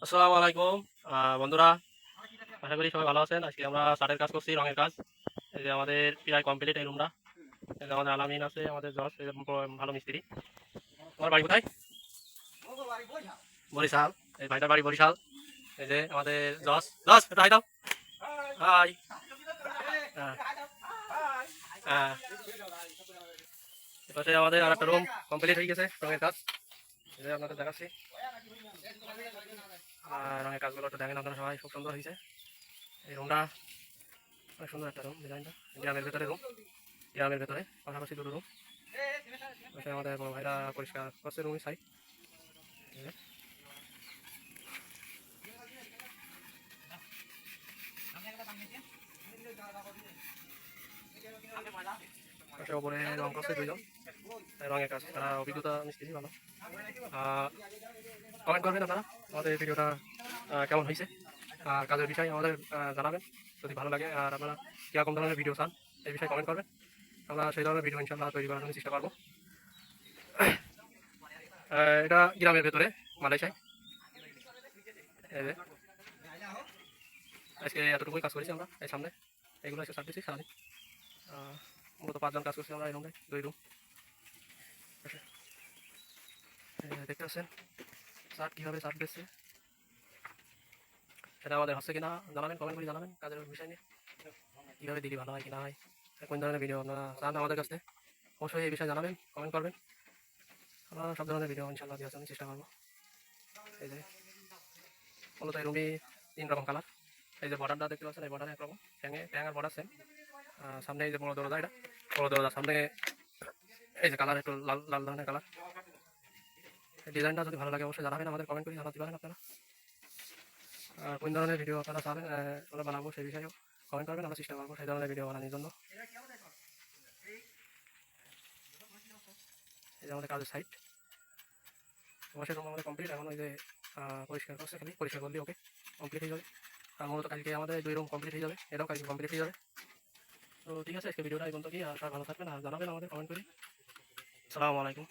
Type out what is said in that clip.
আসসালামু আলাইকুম বন্ধুরা, আশা করি সবাই ভালো আছেন। আজকে আমরা শার্টের কাজ করছি, রঙের কাজ। এই যে আমাদের প্রায় কমপ্লিট এই রুমটা। এই যে আমাদের আলামিন আছে, আমাদের জজ, এই যে ভালো মিস্ত্রি। তোমার বাড়ি কোথায়? বরিশাল। এই ভাইটার বাড়ি বরিশাল। এই যে আমাদের জজ জজ একটু হাই দাও। হাই। হ্যাঁ, হ্যাঁ। এপাশে আমাদের আর একটা রুম কমপ্লিট হয়ে গেছে, রঙের কাজ। এই যে আপনাদের দেখাচ্ছি। আর রঙের কাজগুলো একটু দেখেন আপনারা সবাই, খুব সুন্দর হয়েছে। এই রুমটা অনেক সুন্দর একটা রুম, ডিজাইনটা গ্রামের ভেতরে রুম, গ্রামের ভেতরে পাশাপাশি দুটো রুম। আমাদের বড় ভাইরা পরিষ্কার করছে রুমের সাইড। ওপরে রং করছে দুইজন, রঙের কাজ, তারা অভিজ্ঞতা মিস্ত্রি ভালো। কমেন্ট করবেন আপনারা আমাদের ভিডিওটা কেমন হয়েছে, আর কাজের বিষয়ে আমাদের জানাবেন যদি ভালো লাগে। আর আপনারা কীরকম ধরনের ভিডিও চান এই বিষয়ে কমেন্ট করবেন, আমরা সেই ধরনের ভিডিও ইনশাল্লাহ তৈরি করার জন্য চেষ্টা করবো। এটা গ্রামের ভেতরে মালয়েশিয়ায়। এই যে আজকে এতটুকুই কাজ করেছি আমরা, এই সামনে এইগুলো আজকে ছাড়তেছি সারাদিন। মূলত 5 জন কাজ করছি আমরা এই রুমে, 2 রুম। দেখতে পাচ্ছেন শার্ট কীভাবে শার্ট দিচ্ছে, সেটা আমাদের হচ্ছে কিনা জানাবেন, কমেন্ট করে জানাবেন কাজের বিষয় নিয়ে, কীভাবে দিলে ভালো হয় কিনা হয়, কোন ধরনের ভিডিও আপনারা চান আমাদের কাছে অবশ্যই এই বিষয়ে জানাবেন, কমেন্ট করবেন। আমরা সব ধরনের ভিডিও ইনশাল্লাহ দেওয়ার জন্য চেষ্টা করবো। এই যে মূলত এই রুমে 3 রকম কালার। এই যে বর্ডারটা দেখতে পাচ্ছেন, এই বর্ডারে একরকম ট্যাঙের বর্ডার সেম। সামনে এই যে বড় দরজা, এটা বড় দরজার সামনে এই যে কালার একটু লাল লাল ধরনের কালার। ডিজাইনটা যদি ভালো লাগে অবশ্যই জানাবেন, আমাদের কমেন্ট করে জানাতে পারেন আপনারা। আর কোন ধরনের ভিডিও আপনারা চাবেন আমরা বানাবো সেই বিষয়েও কমেন্ট করবেন, আমরা চেষ্টা করবো সেই ধরনের ভিডিও বানানোর জন্য। এই যে আমাদের কাজের সাইট, অবশ্যই রুম আমাদের কমপ্লিট। এখন ওই যে পরিষ্কার করছে, খালি পরিষ্কার করলে ওকে কমপ্লিট হয়ে যাবে। আর মূলত কালকে আমাদের 2 রুম কমপ্লিট হয়ে যাবে, এটাও কালকে কমপ্লিট হয়ে যাবে। তো ঠিক আছে, আজকে ভিডিওটা এই পর্যন্ত কি, আর সবাই ভালো থাকবেন আর জানাবেন আমাদের কমেন্ট করে। আসসালামু আলাইকুম।